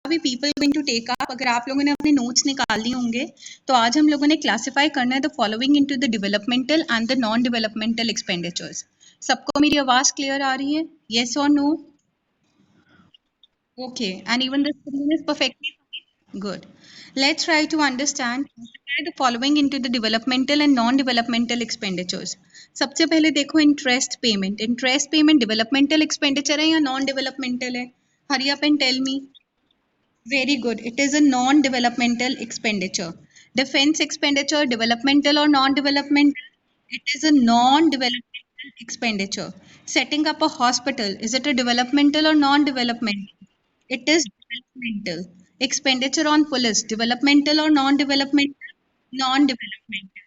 We people going to take up, अगर आप लोगों ने अपने नोट्स निकाल लिए होंगे तो आज हम लोगों ने क्लासिफाई करना है the following into the developmental and the non developmental expenditures. सबको मेरी आवाज क्लियर आ रही है? येस और no? Okay, and even the screen is perfectly good. Let's try to understand the following into the developmental and non-developmental expenditures. सबसे पहले देखो interest payment. Interest payment developmental expenditure है या नॉन डेवलपमेंटल है? Hurry up and tell me. Very good. It is a non-developmental expenditure. Defense expenditure, developmental or non-developmental? It is a non-developmental expenditure. Setting up a hospital, is it a developmental or non-developmental? It is developmental. Expenditure on police, developmental or non-developmental? Non-developmental.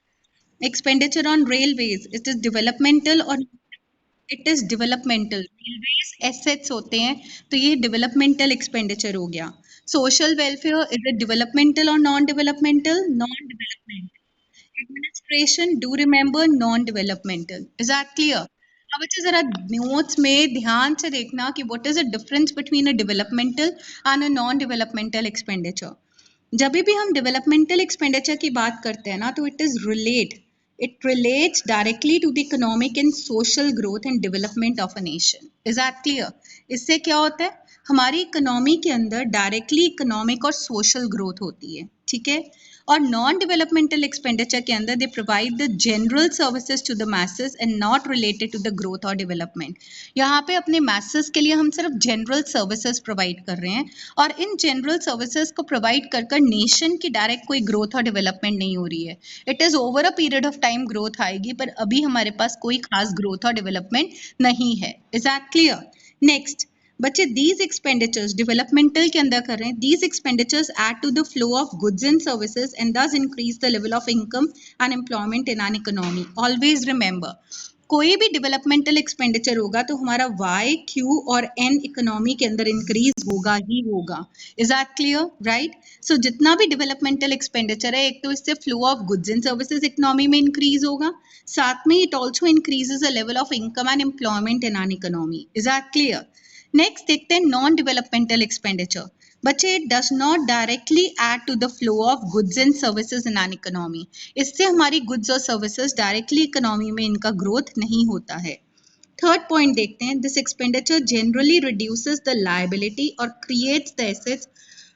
Expenditure on railways, it is developmental or it is developmental? Railways assets होते हैं तो ये developmental expenditure हो गया। Social welfare is it developmental और non developmental? Non developmental. Administration, do remember, non developmental. Is that clear? अब बच्चे जरा नोट्स में ध्यान से देखना कि what is the difference between a developmental and a non developmental expenditure. जब भी हम डेवलपमेंटल एक्सपेंडिचर की बात करते हैं ना तो it relates directly to the economic and social growth and development of a nation. Is that clear? इससे क्या होता है, हमारी इकोनॉमी के अंदर डायरेक्टली इकोनॉमिक और सोशल ग्रोथ होती है, ठीक है। और नॉन डेवलपमेंटल एक्सपेंडिचर के अंदर they provide the general services to the message and not related to the growth और डेवलपमेंट। यहाँ पे अपने मैसेज के लिए हम सिर्फ जनरल सर्विसेज प्रोवाइड कर रहे हैं और इन जनरल सर्विसेज को प्रोवाइड कर कर नेशन की डायरेक्ट कोई ग्रोथ और डेवलपमेंट नहीं हो रही है। It is over a period of time growth आएगी, पर अभी हमारे पास कोई खास ग्रोथ और डेवलपमेंट नहीं है। Is that clear? नेक्स्ट बच्चे, दीज एक्सपेंडिचर्स डेवलपमेंटल के अंदर कर रहे हैं, these expenditures add to the flow of goods and services and thus increase the level of income and employment in an economy. Always remember, कोई भी developmental expenditure होगा तो हमारा वाई, क्यू और एन इकोनॉमी के अंदर इंक्रीज होगा ही होगा। Is that clear? Right. So जितना भी डेवलपमेंटल एक्सपेंडिचर है, एक तो इससे flow of goods and services economy में इंक्रीज होगा, साथ में it also increases the level of income and employment in an economy. Is that clear? Next देखते हैं नॉन डेवलपमेंटल एक्सपेंडिचर। बच्चे, it does not directly add to the flow of goods and services in an economy. इससे हमारी goods और services directly economy में इनका growth नहीं होता है। थर्ड पॉइंट देखते हैं, this expenditure generally reduces the liability और creates the assets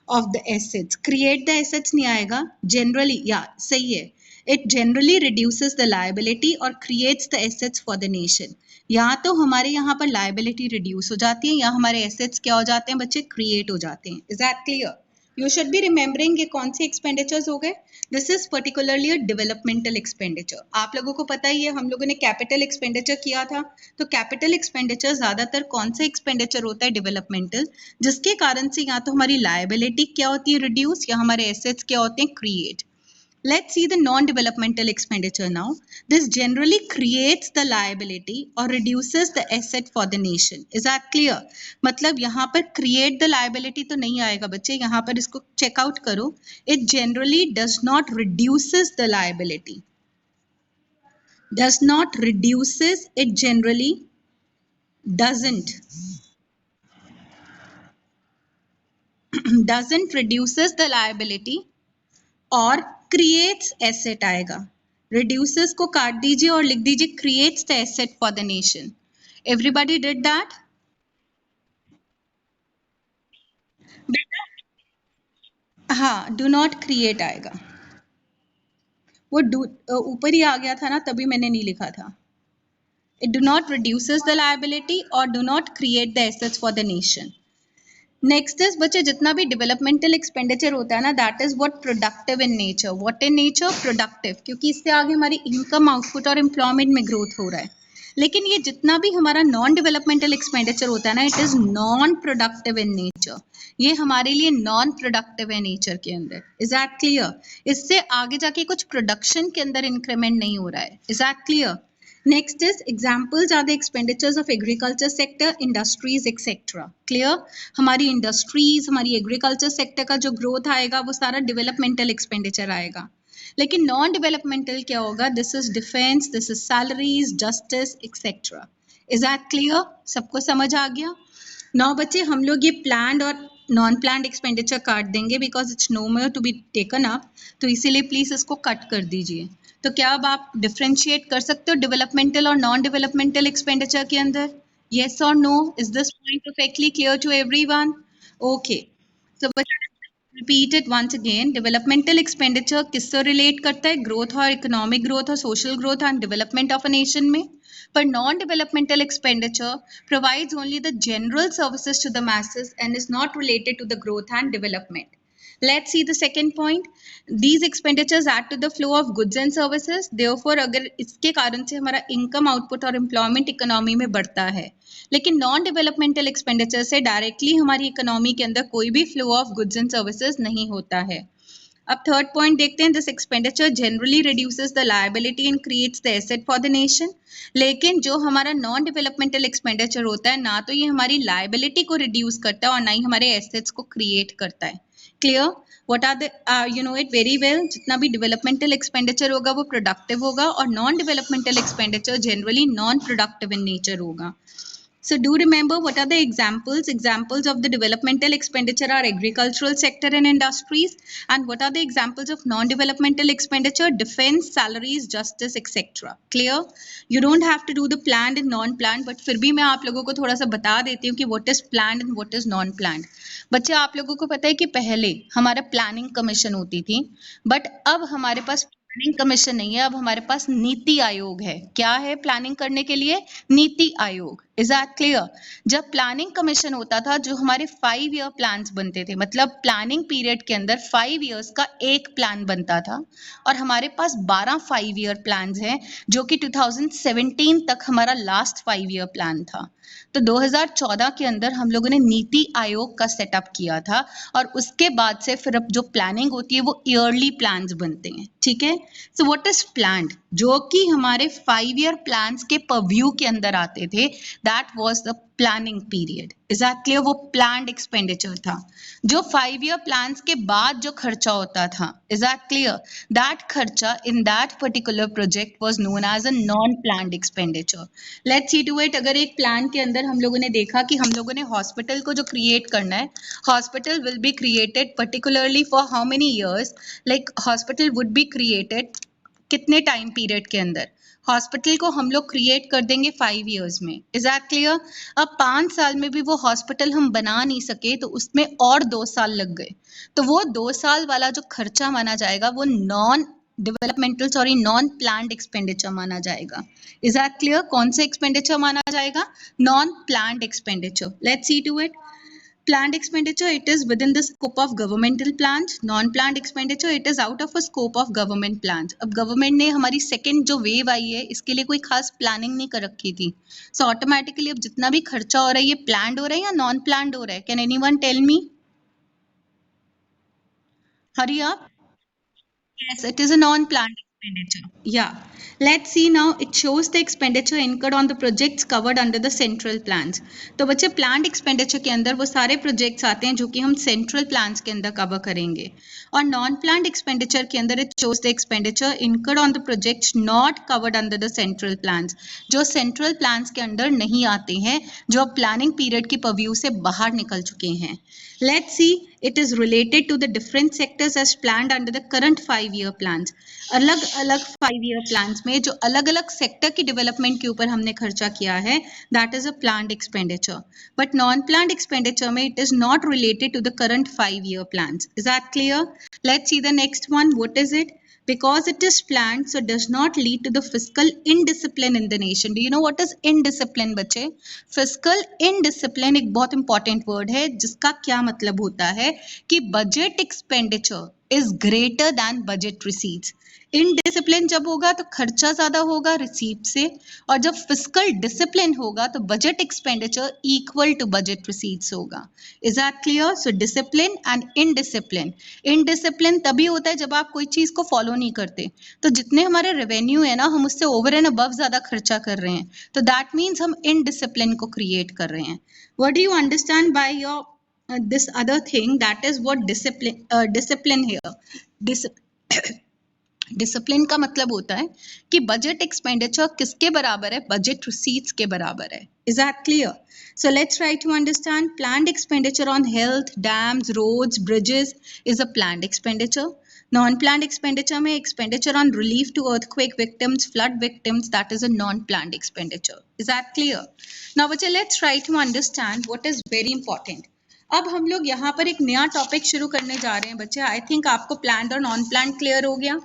of the assets. Create the assets नहीं आएगा, जनरली, या सही है, it generally reduces the liability और creates the assets for the nation. या तो हमारे यहाँ पर लायबिलिटी रिड्यूस हो जाती है या हमारे एसेट्स क्या हो जाते हैं बच्चे, क्रिएट हो जाते हैं। Is that clear? You should be remembering ये कौन से एक्सपेंडिचर्स हो गए। This is particularly a developmental expenditure. आप लोगों को पता ही है, हम लोगों ने कैपिटल एक्सपेंडिचर किया था, तो कैपिटल एक्सपेंडिचर ज्यादातर कौन सा एक्सपेंडिचर होता है, डेवलपमेंटल, जिसके कारण से या तो हमारी लायबिलिटी क्या होती है, रिड्यूस, या हमारे एसेट्स क्या होते हैं, create. Let's see the non-developmental expenditure now. This generally creates the liability or reduces the asset for the nation. Is that clear? मतलब यहाँ पर create the liability तो नहीं आएगा बच्चे, यहाँ पर इसको check out करो. It generally does not reduces the liability. Does not reduces, it generally doesn't. Doesn't reduces the liability और क्रिएट्स एसेट आएगा। रिड्यूसेस को काट दीजिए और लिख दीजिए creates the asset for the nation. Everybody did that? बेटा हाँ, डू नॉट क्रिएट आएगा, वो ऊपर ही आ गया था ना, तभी मैंने नहीं लिखा था। It do not reduces the liability और do not create the assets for the nation. Next is बच्चे, जितना भी डेवलपमेंटल एक्सपेंडिचर होता है ना, that is what productive in nature. What in nature? Productive, क्योंकि इससे आगे हमारी इनकम, आउटपुट और एम्प्लॉयमेंट में ग्रोथ हो रहा है। लेकिन ये जितना भी हमारा नॉन डेवलपमेंटल एक्सपेंडिचर होता है ना, it is non productive in nature. ये हमारे लिए नॉन प्रोडक्टिव है नेचर के अंदर। Is that clear? इससे आगे जाके कुछ प्रोडक्शन के अंदर इंक्रीमेंट नहीं हो रहा है। Is that clear? Next is examples are the expenditures of agriculture sector, industries, etc. Clear? हमारी इंडस्ट्रीज, हमारी एग्रीकल्चर सेक्टर का जो ग्रोथ आएगा वो सारा डेवलपमेंटल एक्सपेंडिचर आएगा। लेकिन नॉन डेवलपमेंटल क्या होगा? This is defence, this is salaries, justice, etcetera. Is that clear? सबको समझ आ गया? नौ बच्चे, हम लोग ये प्लान्ड और नॉन प्लान्ड एक्सपेंडिचर काट देंगे because it's no more to be taken up, तो इसीलिए प्लीज इसको कट कर दीजिए। तो क्या अब आप डिफ्रेंशिएट कर सकते हो डेवलपमेंटल और नॉन डेवलपमेंटल एक्सपेंडिचर के अंदर? Yes or no? Is this point perfectly clear to everyone? Okay. So repeat it once again. Developmental expenditure किससे relate करता है? Growth और economic growth और social growth and development of a nation में. But non-developmental expenditure provides only the general services to the masses and is not related to the growth and development. Let's see the second point. These expenditures add to the flow of goods and services. Therefore, अगर इसके कारण से हमारा income output और employment economy में बढ़ता है, लेकिन नॉन डेवलपमेंटल एक्सपेंडिचर से डायरेक्टली हमारी इकोनॉमी के अंदर कोई भी flow of goods and services नहीं होता है। अब थर्ड पॉइंट देखते हैं, this expenditure generally reduces the liability and creates the asset for the nation. लेकिन जो हमारा नॉन डेवलपमेंटल एक्सपेंडिचर होता है, ना तो ये हमारी लायबिलिटी को रिड्यूस करता है और ना ही हमारे एसेट्स को क्रिएट करता है। Clear? What are the you know it very well. जितना भी डेवलपमेंटल एक्सपेंडिचर होगा वो प्रोडक्टिव होगा और non developmental expenditure generally non productive in nature होगा। So do remember what are the examples? Examples of the developmental expenditure are agricultural sector and industries. And what are the examples of non-developmental expenditure? Defense, salaries, justice, etc. Clear? You don't have to do the planned and non-planned, but फिर भी मैं आप लोगों को थोड़ा सा बता देती हूँ कि what is planned and what is non-planned. बच्चे आप लोगों को पता है कि पहले हमारा प्लानिंग कमीशन होती थी, बट अब हमारे पास प्लानिंग कमीशन नहीं है, अब हमारे पास नीति आयोग है। क्या है प्लानिंग करने के लिए? NITI Aayog. Is that clear? जब प्लानिंग कमीशन होता था, जो हमारे 5 ईयर प्लान्स बनते थे, मतलब प्लानिंग पीरियड के अंदर 5 इयर्स का एक प्लान बनता था, और हमारे पास 12 5 ईयर प्लान्स हैं, जो कि 2017 तक हमारा लास्ट 5 ईयर प्लान था। तो 2014 के अंदर हम लोगों ने नीति आयोग का सेटअप किया था, और उसके बाद से फिर अब जो प्लानिंग होती है वो ईयरली प्लान्स बनते हैं। ठीक है? सो व्हाट इज प्लान्ड, जो कि हमारे 5 ईयर प्लान्स के परव्यू के अंदर आते थे, that was the planning period. Is that clear? वो प्लान्ड एक्सपेंडिचर था। जो 5 ईयर प्लान्स के बाद जो खर्चा होता था, इज दैट क्लियर? दैट खर्चा in that particular project was known as a non planned expenditure. Let's see to it. अगर एक प्लान के अंदर हम लोगों ने देखा कि हम लोगों ने हॉस्पिटल को जो क्रिएट करना है, hospital will be created particularly for how many years, like hospital would be created कितने टाइम पीरियड के अंदर? हॉस्पिटल को हम लोग क्रिएट कर देंगे 5 इयर्स में। Is that clear? अब 5 साल में भी वो हॉस्पिटल हम बना नहीं सके, तो उसमें और 2 साल लग गए, तो वो 2 साल वाला जो खर्चा माना जाएगा वो नॉन प्लान्ड एक्सपेंडिचर माना जाएगा। Is that clear? कौन सा एक्सपेंडिचर माना जाएगा? Non planned expenditure. Let's see to it. Planned expenditure, it is within the scope of governmental plans. Non-planned expenditure, it is out of a scope of government plans. अब government ने हमारी second जो wave आई है, इसके लिए कोई खास planning नहीं कर रखी थी, सो ऑटोमेटिकली अब जितना भी खर्चा हो रहा है, ये प्लान्ड हो रहा है या नॉन प्लान्ड हो रहा है? Can anyone tell me? Hurry up. Yes, it is a non-planned expenditure. Yeah. Let's see now. It shows the expenditure incurred on the projects covered under the central plans. तो बच्चे planned expenditure के अंदर वो सारे projects आते हैं जो कि हम central plans के अंदर cover करेंगे, और non-planned expenditure के अंदर it shows the expenditure incurred on the projects not covered under the central plans, जो central plans के अंदर नहीं आते हैं, जो planning period की purview से बाहर निकल चुके हैं। Let's see. It is related to the different sectors as planned under the current 5-year plans. अलग अलग 5-year plans में जो अलग अलग सेक्टर की डेवलपमेंट के ऊपर हमने खर्चा किया है, that is a planned expenditure. But non-planned expenditure में it is not related to the current 5-year plans. Is that clear? Let's see the next one. What is it? Because it is planned, so does not lead to the fiscal indiscipline in the nation. Do you know what is indiscipline बच्चे? Fiscal indiscipline एक बहुत important word है, जिसका क्या मतलब होता है कि budget expenditure is greater than budget receipts. Indiscipline जब होगा तो खर्चा ज्यादा होगा रिसीप्ट से, और जब फिस्कल डिसिप्लिन होगा तो budget expenditure equal to budget receipts होगा। Is that clear? So discipline and indiscipline. Indiscipline तभी होता है जब आप कोई चीज को फॉलो नहीं करते, तो जितने हमारे रेवेन्यू है ना, हम उससे ओवर एंड अबव ज्यादा खर्चा कर रहे हैं, तो दैट मीन्स हम इनडिसिप्लिन को क्रिएट कर रहे हैं। What do you understand by your this other thing? That is what discipline here discipline का मतलब होता है कि बजट एक्सपेंडिचर किसके बराबर है, बजट रिसीट्स के बराबर है. Is that clear? So let's try to understand. Planned expenditure on health, dams, roads, bridges is a planned expenditure. Non-planned expenditure में expenditure on relief to earthquake victims, flood victims, that is a non-planned expenditure. Is that clear? Now बच्चे let's try to understand what is very important. अब हम लोग यहाँ पर एक नया topic शुरू करने जा रहे हैं बच्चे. आई थिंक आपको प्लान्ड और नॉन प्लान्ड क्लियर हो गया.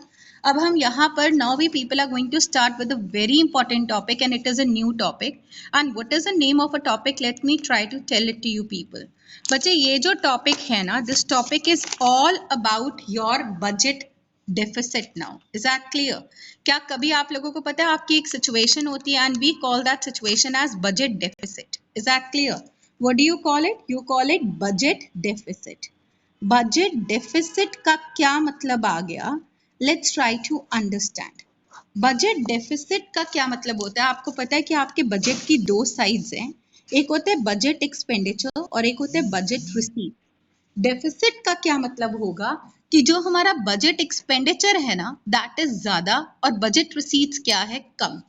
अब हम यहाँ पर now we people are going to start with a very important topic and it is a new topic. And what is the name of a topic? Let me try to tell it to you people. बच्चे ये जो topic है ना, this topic is all about your budget deficit. Now is that clear? क्या कभी आप लोगों को पता है आपकी एक सिचुएशन होती है and we call that situation as budget deficit. Is that clear? What do you call it? You call it budget deficit. Budget deficit का क्या मतलब आ गया? Let's try to understand. Budget deficit का क्या मतलब होता है? आपको पता है कि आपके बजट की दो साइड्स हैं. एक होते हैं बजट एक्सपेंडिचर और एक होते हैं बजट रिसीट. डेफिसिट का क्या मतलब होगा कि जो हमारा बजट एक्सपेंडिचर है ना, दैट इज ज्यादा और बजट रिसीट्स क्या है, कम.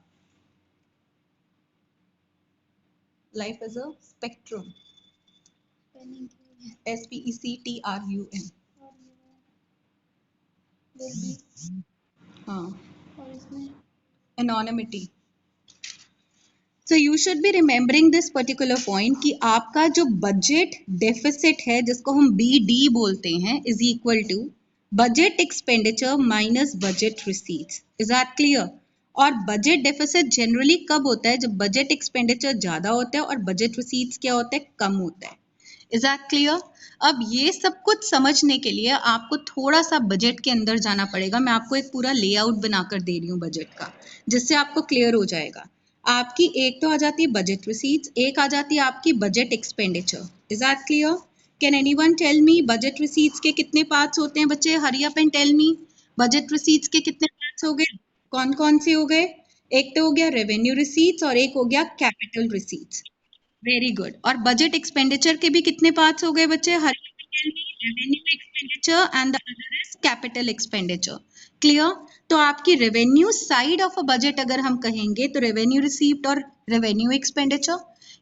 Life is a spectrum. SPECTRUM. हाँ. और इसमें anonymity. So you should be remembering this particular point कि आपका जो बजट डेफिसिट है जिसको हम BD बोलते हैं is equal to budget expenditure minus budget receipts. Is that clear? और बजट डेफिसिट जनरली कब होता है? जब बजट एक्सपेंडिचर ज्यादा होता है और बजट रिसीट्स क्या होता है, कम होता है. Is that clear? अब ये सब कुछ समझने के लिए आपको थोड़ा सा बजट के अंदर जाना पड़ेगा. मैं आपको एक पूरा लेआउट बनाकर दे रही हूँ बजट का, जिससे आपको क्लियर हो जाएगा. आपकी एक तो आ जाती है बजट रिसीट्स, एक आ जाती है आपकी budget expenditure. Is that clear? Can anyone tell me budget receipts के कितने पार्ट्स होते हैं बच्चे? Hurry up and tell me. Budget receipts के कितने पार्ट्स हो गए? कौन कौन से हो गए? एक तो हो गया रेवेन्यू रिसीट्स और एक हो गया कैपिटल रिसीट्स. Very good. और बजट एक्सपेंडिचर के भी कितने पार्ट्स हो गए बच्चे? Revenue expenditure and the other is capital expenditure. Clear? तो आपकी revenue side of a budget अगर हम कहेंगे तो रेवेन्यू रिसीप्ट और revenue expenditure.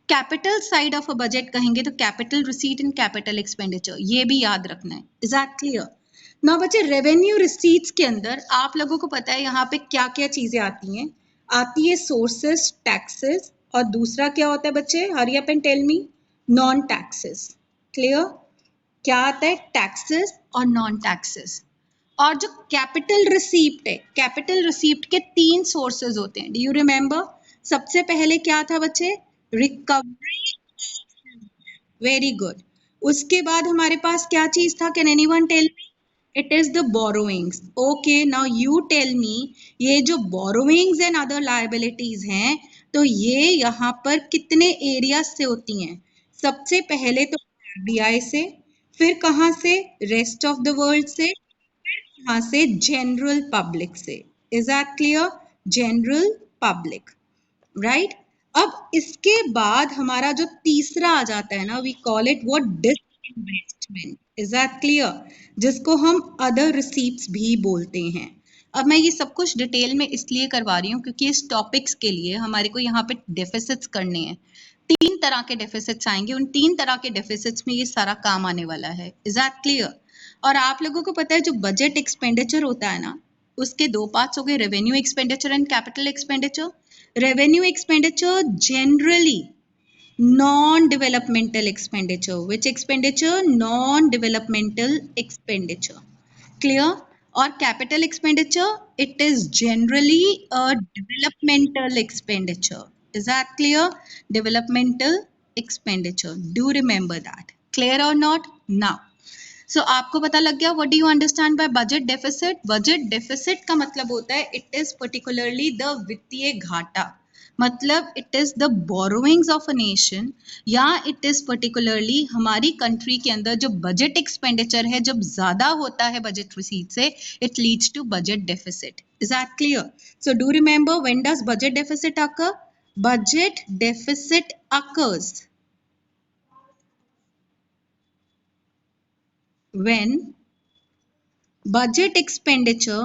Capital side of a budget कहेंगे तो capital receipt and capital expenditure. ये भी याद रखना है. Is that clear? ना बच्चे रेवेन्यू रिसीट्स के अंदर आप लोगों को पता है यहाँ पे क्या क्या चीजें आती हैं. आती है सोर्सेस, टैक्सेस, और दूसरा क्या होता है बच्चे? Hurry up and tell me. Non taxes. Clear? क्या आता है? टैक्सेस और नॉन टैक्सेस. और जो कैपिटल रिसीप्ट है, कैपिटल रिसीप्ट के तीन सोर्सेज होते हैं. Do you remember? सबसे पहले क्या था बच्चे? रिकवरी. Very good. उसके बाद हमारे पास क्या चीज था? Can anyone tell me? It is the borrowings. Okay, now you tell me, ये जो बोरोइंग्स एंड अदर लायबिलिटीज हैं, तो ये यहाँ पर कितने एरिया से होती हैं? सबसे पहले तो आरबीआई से, फिर कहाँ से? रेस्ट ऑफ द वर्ल्ड से, कहाँ से? जनरल पब्लिक से. Is that clear? General public. Right? अब इसके बाद हमारा जो तीसरा आ जाता है ना, we call it what? Disinvestment. Is that clear? जिसको हम अदर रिसीप्ट्स भी बोलते हैं. अब मैं ये सब कुछ डिटेल में इसलिए करवा रही हूँ क्योंकि इस टॉपिक्स के लिए हमारे को यहाँ पे डेफिसिट्स करने हैं. तीन तरह के डेफिसिट्स आएंगे, उन तीन तरह के डेफिसिट्स में ये सारा काम आने वाला है. Is that clear? और आप लोगों को पता है जो बजट एक्सपेंडिचर होता है ना, उसके दो पार्ट्स हो गए, revenue expenditure and capital expenditure. Revenue expenditure generally non-developmental expenditure. Which expenditure? Non-developmental expenditure. Clear? Or capital expenditure, it is generally a developmental expenditure. Is that clear? Developmental expenditure. Do remember that. Clear or not? Now. सो आपको पता लग गया what do you understand by budget deficit. Budget deficit का मतलब होता है it is particularly the वित्तीय घाटा. मतलब it is the borrowings of a nation, या इट इज पर्टिकुलरली हमारी कंट्री के अंदर जो बजट एक्सपेंडिचर है जब ज्यादा होता है बजट रिसीट से, it leads to budget deficit. Is that clear? So do remember when does budget deficit occur? Budget deficit occurs when budget expenditure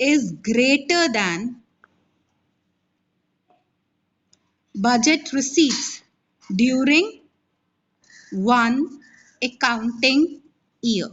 is greater than budget receipts during one accounting year.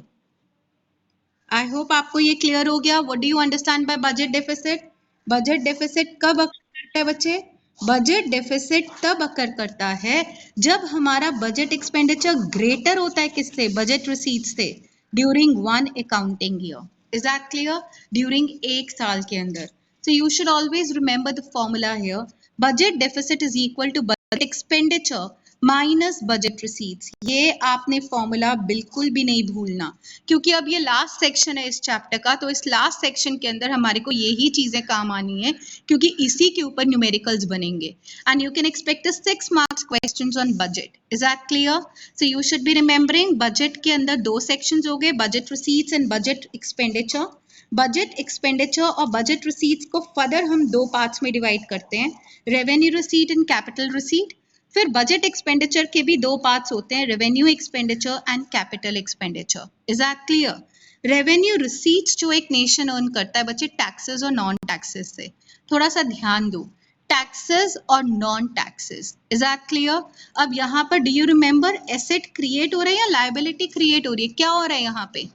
I hope आपको ये clear हो गया. What do you understand by budget deficit? Budget deficit कब अकर करता है बच्चे? Budget deficit तब अकर करता है जब हमारा बजट एक्सपेंडिचर ग्रेटर होता है किससे? बजट रिसीट्स से, during one accounting year. Is that clear? During एक साल के अंदर. So you should always remember the formula here. Budget deficit is equal to budget expenditure minus budget receipts. ये आपने फॉर्मूला बिल्कुल भी नहीं भूलना, क्योंकि अब ये लास्ट सेक्शन है इस चैप्टर का. तो इस लास्ट सेक्शन के अंदर हमारे को यही चीजें काम आनी है, क्योंकि इसी के ऊपर न्यूमेरिकल्स बनेंगे. And you can expect 6 marks questions on budget. Is that clear? So you should be remembering budget के अंदर दो सेक्शंस हो गए, budget receipts and budget expenditure. Budget expenditure और बजट रिसीट्स को फर्दर हम दो पार्ट्स में डिवाइड करते हैं, revenue receipt and capital receipt. फिर बजट एक्सपेंडिचर के भी दो पार्ट्स होते हैं, revenue expenditure and capital expenditure. Is that clear? Revenue receipts जो एक नेशन अर्न करता है बच्चे टैक्सेस और नॉन टैक्सेस से. थोड़ा सा ध्यान दो, टैक्सेस और non taxes. Is that clear? अब यहाँ पर do you remember asset create हो रहा है या लायबिलिटी क्रिएट हो रही है? क्या हो रहा है यहाँ पे?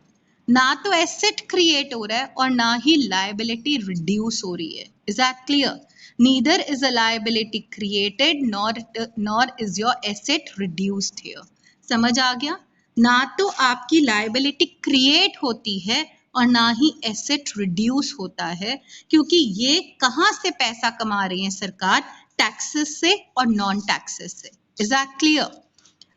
ना तो एसेट क्रिएट हो रहा है और ना ही लायबिलिटी रिड्यूस हो रही है. Is that clear? Neither is a liability created nor is your asset reduced here. समझ आ गया? ना तो आपकी लायबिलिटी क्रिएट होती है और ना ही एसेट रिड्यूस होता है, क्योंकि ये कहाँ से पैसा कमा रही है सरकार? टैक्सेस से और नॉन टैक्सेस से. Is that clear?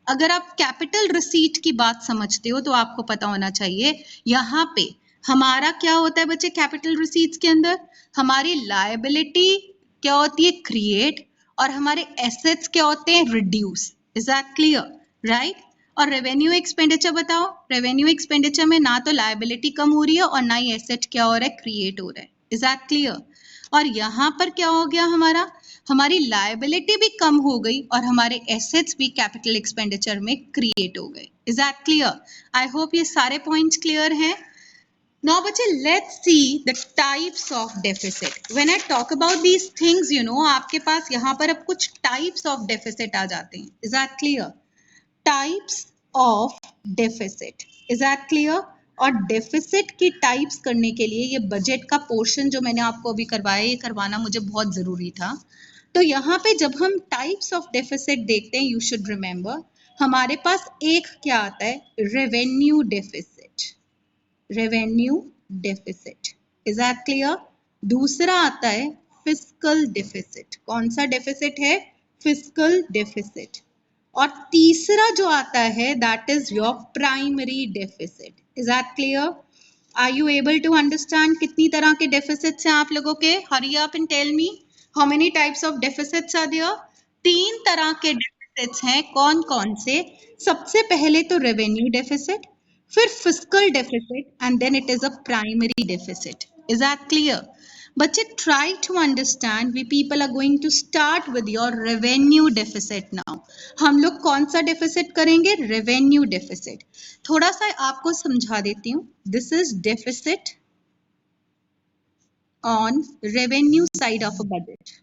अगर आप कैपिटल रिसीट की बात समझते हो तो आपको पता होना चाहिए यहाँ पे हमारा क्या होता है बच्चे. कैपिटल रिसीट्स के अंदर हमारी लायबिलिटी क्या होती है? क्रिएट. और हमारे एसेट्स क्या होते हैं? Reduce. Is that clear? Right? और रेवेन्यू एक्सपेंडिचर बताओ. रेवेन्यू एक्सपेंडिचर में ना तो लायबिलिटी कम हो रही है और ना ही एसेट क्या हो रहा है? क्रिएट हो रहा है. Is that clear? और यहाँ पर क्या हो गया हमारा? हमारी लायबिलिटी भी कम हो गई और हमारे एसेट्स भी कैपिटल एक्सपेंडिचर में क्रिएट हो गए. Is that clear? I hope ये सारे पॉइंट्स क्लियर हैं. Now, बच्चे, let's see the types of deficit. When I talk about these things, you know, आपके पास यहाँ पर अब कुछ types of deficit आ जाते हैं. Is that clear? Types of deficit. Is that clear? और deficit की types करने के लिए ये budget का portion जो मैंने आपको अभी करवाया, ये करवाना मुझे बहुत ज़रूरी था. तो यहाँ पे जब हम types of deficit देखते हैं, you should remember, हमारे पास एक क्या आता है? Revenue deficit. Revenue deficit. Is that clear? दूसरा आता है फिस्कल डेफिसिट. कौन सा डेफिसिट है? Fiscal deficit. और तीसरा जो आता है that is your primary deficit. Is that clear? Are you able to understand कितनी तरह के डेफिसिट्स हैं आप लोगों के? Hurry up and tell me how many types of deficits are there. 3 तरह के डेफिसिट्स हैं. कौन कौन से? सबसे पहले तो रेवेन्यू डेफिसिट, फिर fiscal deficit and then it is a primary deficit. Is that clear? बच्चे, try to understand. We people are going to start with your revenue deficit now. हम लोग कौन सा डेफिसिट करेंगे? Revenue deficit. थोड़ा सा आपको समझा देती हूँ. This is deficit on revenue side of a budget.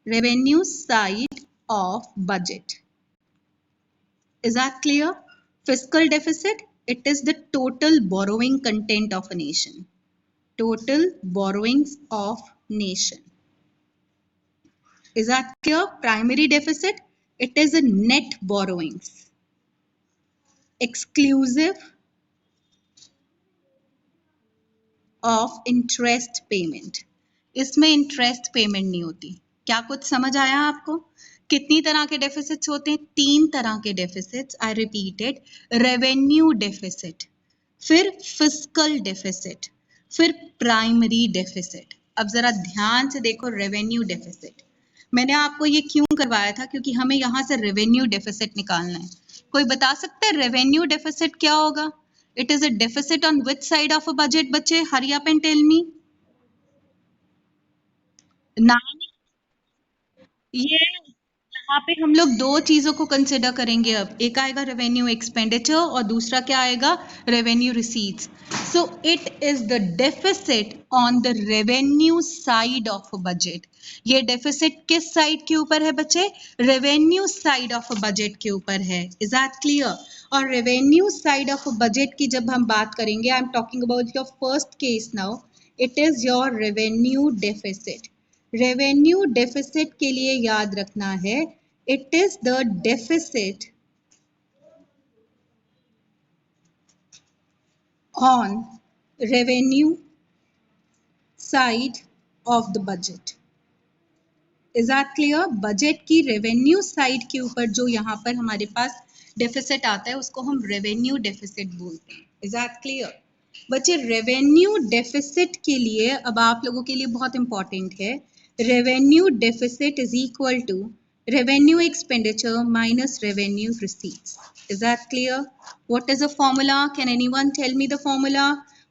Revenue side of budget. Is that clear? Fiscal deficit, it is the total borrowing content of a nation. Total borrowings of nation. Is that clear? Primary deficit, it is a net borrowings. Exclusive of interest payment. इसमें interest payment नहीं होती. क्या कुछ समझ आया आपको? कितनी तरह के डेफिसिट्स होते हैं? 3 तरह के deficits. I repeated, revenue deficit, फिर फिस्कल डेफिसिट, फिर प्राइमरी डेफिसिट. अब जरा ध्यान से देखो. रेवेन्यू डेफिसिट मैंने आपको ये क्यों करवाया था? क्योंकि हमें यहाँ से रेवेन्यू डेफिसिट निकालना है. कोई बता सकता है रेवेन्यू डेफिसिट क्या होगा? It is a deficit on which side of a budget बच्चे? Hurry up and tell me. नाम ये यहाँ पे हम लोग दो चीजों को कंसिडर करेंगे अब, एक आएगा रेवेन्यू एक्सपेंडिचर और दूसरा क्या आएगा, revenue receipts. So it is the deficit on the revenue side of a budget. ये डेफिसिट किस साइड के ऊपर है बच्चे, revenue side of a budget के ऊपर है. Is that clear? और revenue side of a budget की जब हम बात करेंगे, I am talking about your first case now, it is your revenue deficit. Revenue deficit के लिए याद रखना है, it is the deficit on revenue side of the budget. Is that clear? Budget की रेवेन्यू साइड के ऊपर जो यहाँ पर हमारे पास डेफिसिट आता है उसको हम रेवेन्यू डेफिसिट बोलते हैं. Is that clear? बच्चे रेवेन्यू डेफिसिट के लिए अब आप लोगों के लिए बहुत इंपॉर्टेंट है, revenue deficit is equal to revenue expenditure minus revenue receipts. Is that clear? What is the formula? Can anyone tell me the formula?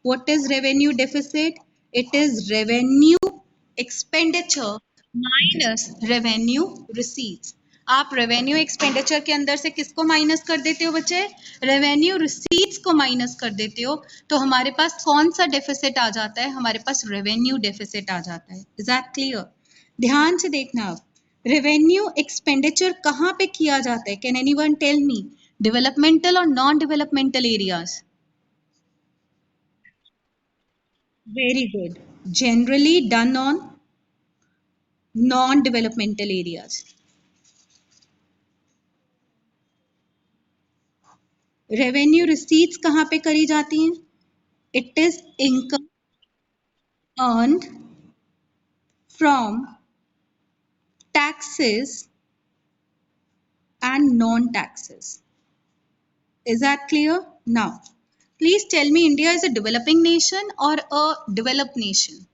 What is revenue deficit? It is revenue expenditure minus revenue receipts. आप revenue expenditure के अंदर से किसको minus कर देते हो बच्चे, revenue receipts को माइनस कर देते हो, तो हमारे पास कौन सा डेफिसिट आ जाता है, हमारे पास रेवेन्यू डेफिसिट आ जाता है. Is that clear? ध्यान से देखना, आप रेवेन्यू एक्सपेंडिचर कहाँ पे किया जाता है, can anyone tell me, developmental और non developmental areas? Very good. Generally done on non-developmental areas. Revenue receipts कहाँ पे करी जाती हैं, it is income earned from taxes and non taxes. Is that clear? Now please tell me, India is a developing nation और a developed nation?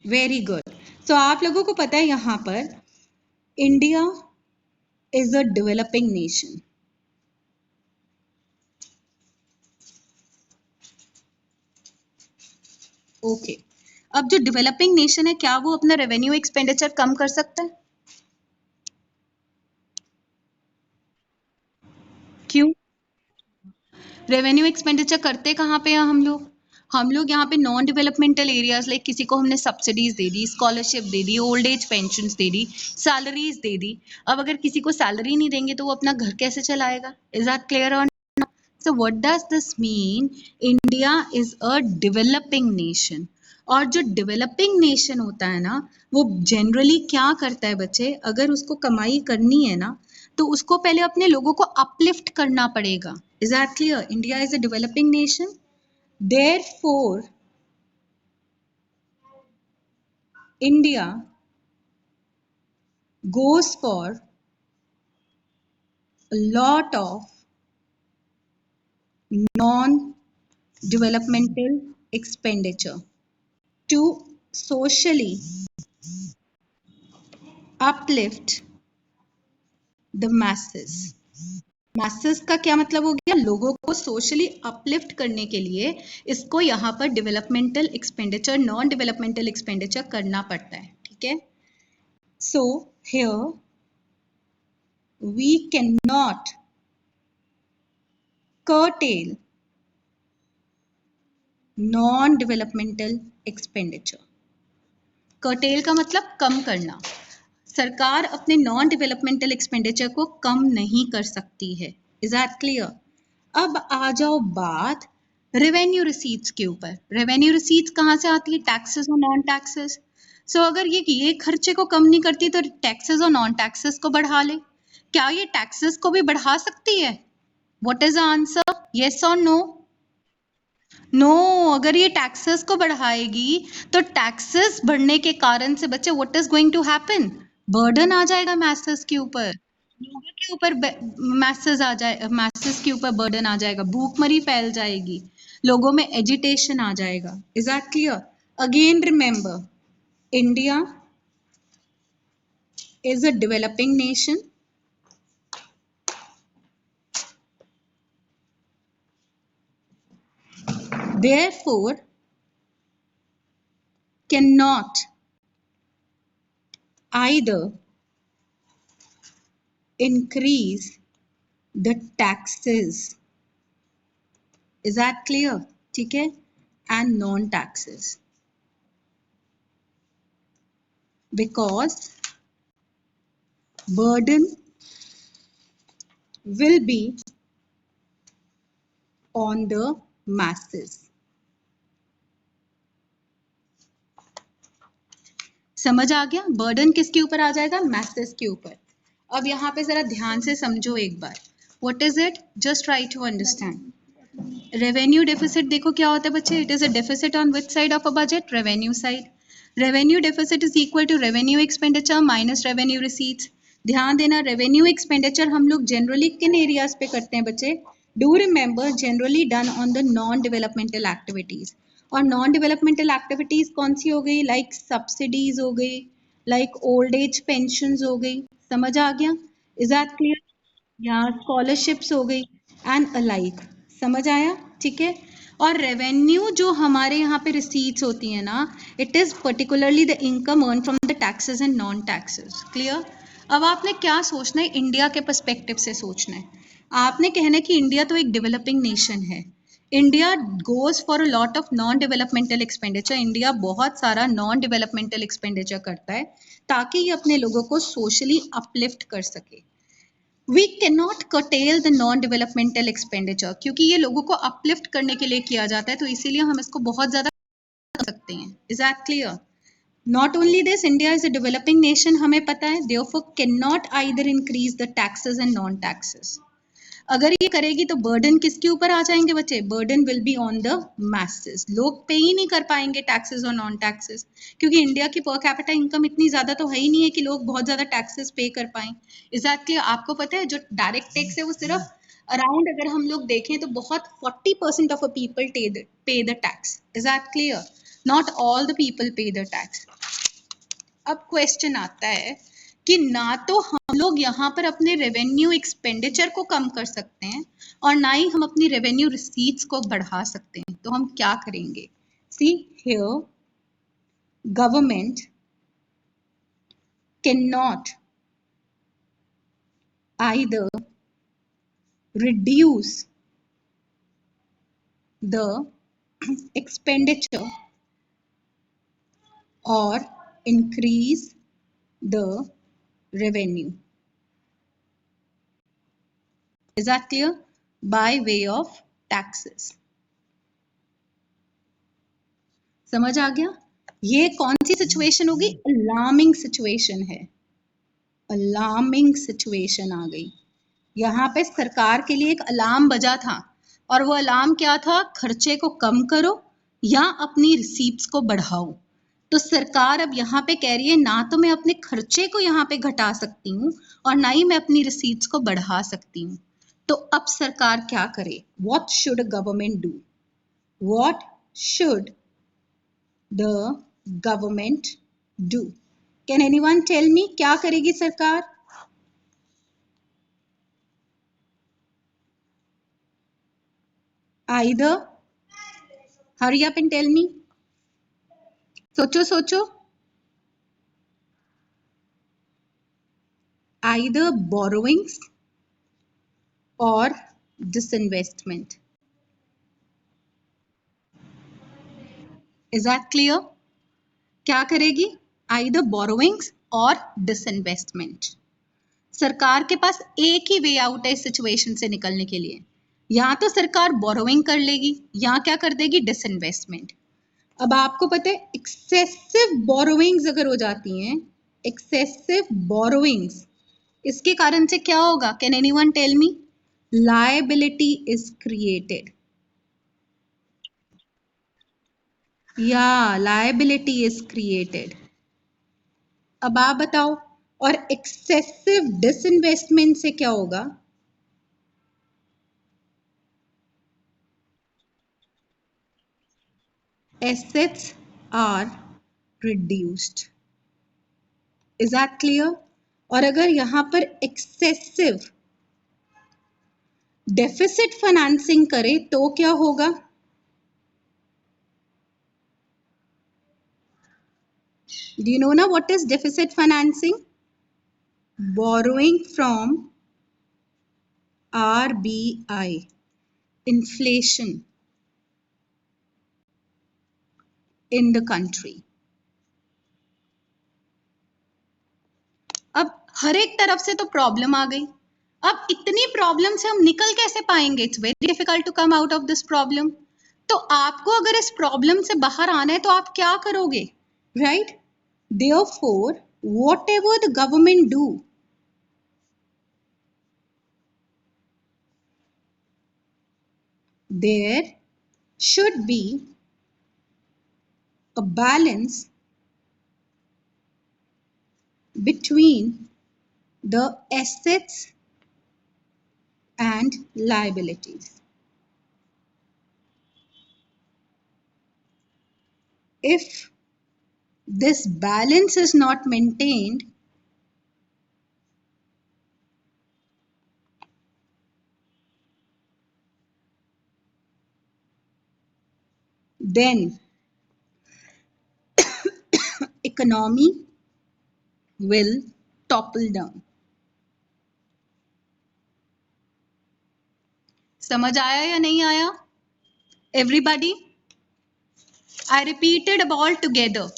Very good. So आप लोगों को पता है यहाँ पर India is a developing nation. Okay. अब जो डेवलपिंग नेशन है, क्या वो अपना रेवेन्यू एक्सपेंडिचर कम कर सकता है? क्यों? रेवेन्यू एक्सपेंडिचर करते कहाँ पे हैं हम लोग यहाँ पे नॉन डेवलपमेंटल एरियाज, लाइक किसी को हमने सब्सिडीज दे दी, स्कॉलरशिप दे दी, ओल्ड एज पेंशन दे दी, सैलरीज दे दी. अब अगर किसी को सैलरी नहीं देंगे तो वो अपना घर कैसे चलाएगा? Is that clear? और so what does this mean, India is a developing nation. और जो डेवलपिंग नेशन होता है ना, वो जनरली क्या करता है बच्चे, अगर उसको कमाई करनी है ना, तो उसको पहले अपने लोगों को अपलिफ्ट करना पड़ेगा. Is that clear? India is a developing nation, therefore India goes for a lot of non-developmental expenditure to socially uplift the masses. masses का क्या मतलब हो गया, लोगों को सोशली अपलिफ्ट करने के लिए इसको यहाँ पर developmental expenditure, non developmental expenditure करना पड़ता है. ठीक है? So here we can not curtail non developmental expenditure. Curtail का मतलब कम करना. सरकार अपने नॉन डेवलपमेंटल एक्सपेंडिचर को कम नहीं कर सकती है. Is that clear? अब आ जाओ बात रेवेन्यू रिसीट्स के ऊपर. रेवेन्यू रिसीट्स कहाँ से आती है, टैक्सेस और नॉन टैक्सेस. सो अगर ये खर्चे को कम नहीं करती तो टैक्सेस और नॉन टैक्सेस को बढ़ा ले. क्या ये टैक्सेस को भी बढ़ा सकती है? What is the answer, yes और नो? नो. अगर ये टैक्सेस को बढ़ाएगी तो टैक्सेस बढ़ने के कारण से बच्चे what is going to happen, burden आ जाएगा मैसेस के ऊपर, लोगों के ऊपर मैसेस के ऊपर बर्डन आ जाएगा, भूखमरी फैल जाएगी, लोगों में एजिटेशन आ जाएगा. Is that clear? Again remember, India is a developing nation, therefore cannot either increase the taxes, is that clear? ठीक है, and non taxes, because burden will be on the masses. समझ आ गया? बर्डन किसके ऊपर आ जाएगा? Masses के ऊपर. अब यहाँ पे जरा ध्यान से समझो एक बार. What is it? Just try to understand. Revenue deficit देखो क्या होता है बच्चे. It is a deficit on which side of a budget? Revenue side. Revenue deficit is equal to revenue expenditure minus revenue receipts. ध्यान देना, revenue expenditure हम लोग generally किन एरियाज पे करते हैं बच्चे? Do remember, generally done on the non developmental activities. और नॉन डेवलपमेंटल एक्टिविटीज कौन सी हो गई? लाइक सब्सिडीज हो गई, लाइक ओल्ड एज पेंशन हो गई. समझ आ गया? Is that clear? या स्कॉलरशिप्स हो गई एंड अलाइक. समझ आया? ठीक है. और रेवेन्यू जो हमारे यहाँ पे रिसीट्स होती है ना, it is particularly the income earn from the taxes and non taxes. Clear? अब आपने क्या सोचना है? इंडिया के पर्सपेक्टिव से सोचना है. आपने कहना है कि इंडिया तो एक डेवलपिंग नेशन है. India goes for a lot of non developmental expenditure. India बहुत सारा नॉन डेवलपमेंटल एक्सपेंडिचर करता है ताकि ये अपने लोगों को सोशली अपलिफ्ट कर सके. We can not curtail the non developmental expenditure, क्योंकि ये लोगों को अपलिफ्ट करने के लिए किया जाता है, तो इसीलिए हम इसको बहुत ज़्यादा कर सकते हैं. Is that clear? Not only this, India is a developing nation, हमें पता है. Therefore can not either increase the taxes and non taxes. अगर ये करेगी तो बर्डन किसके ऊपर आ जाएंगे बच्चे? Burden will be on the messes. लोग पे ही नहीं कर पाएंगे टैक्सेस और नॉन टैक्सेस, क्योंकि इंडिया की पर कैपिटा इनकम इतनी ज्यादा तो है ही नहीं है कि लोग बहुत ज्यादा टैक्सेस पे कर पाएं. एग्जैक्टली. आपको पता है जो डायरेक्ट टैक्स है वो सिर्फ अराउंड, अगर हम लोग देखें तो बहुत 40% ऑफ अ पीपल पे the tax. Is that clear? Not all the people पे द टैक्स. अब क्वेश्चन आता है कि ना तो हम लोग यहाँ पर अपने रेवेन्यू एक्सपेंडिचर को कम कर सकते हैं और ना ही हम अपनी रेवेन्यू रिसीट्स को बढ़ा सकते हैं. तो हम क्या करेंगे? See here, government can not either reduce the expenditure और increase the revenue. Is that clear? By way of taxes. समझ आ गया? ये कौन सी सिचुएशन होगी? अलार्मिंग सिचुएशन है. अलार्मिंग सिचुएशन आ गई. यहाँ पे सरकार के लिए एक अलार्म बजा था, और वो अलार्म क्या था? खर्चे को कम करो या अपनी रिसीप्ट्स को बढ़ाओ. तो सरकार अब यहाँ पे कह रही है ना तो मैं अपने खर्चे को यहाँ पे घटा सकती हूँ और ना ही मैं अपनी रिसीट्स को बढ़ा सकती हूँ. तो अब सरकार क्या करे? What should a government do? What should the government do? Can anyone tell me क्या करेगी सरकार? Either, hurry up and tell me. सोचो सोचो. Either borrowings or disinvestment. Is that clear? क्या करेगी? Either borrowings or disinvestment. सरकार के पास एक ही वे आउट है इस सिचुएशन से निकलने के लिए. या तो सरकार बोरोइंग कर लेगी या क्या कर देगी? डिसइन्वेस्टमेंट. अब आपको पता है एक्सेसिव बोरोइंग्स अगर हो जाती हैं, एक्सेसिव बोरोइंग्स, इसके कारण से क्या होगा? Can anyone tell me? Liability is created. या लायबिलिटी इज क्रिएटेड. अब आप बताओ. और एक्सेसिव डिसइन्वेस्टमेंट से क्या होगा? assets are reduced. Is that clear? और अगर यहाँ पर excessive deficit financing करे तो क्या होगा? Do you know now what is deficit financing? Borrowing from RBI. Inflation in the country. अब हर एक तरफ से तो प्रॉब्लम आ गई. अब इतनी प्रॉब्लम से हम निकल कैसे पाएंगे? It's very difficult to come out of this problem. तो आपको अगर इस प्रॉब्लम से बाहर आना है तो आप क्या करोगे? Right? Therefore, whatever the government do, there should be a balance between the assets and liabilities. If this balance is not maintained, then economy will topple down. समझ आया या नहीं आया? Everybody? I repeated all together.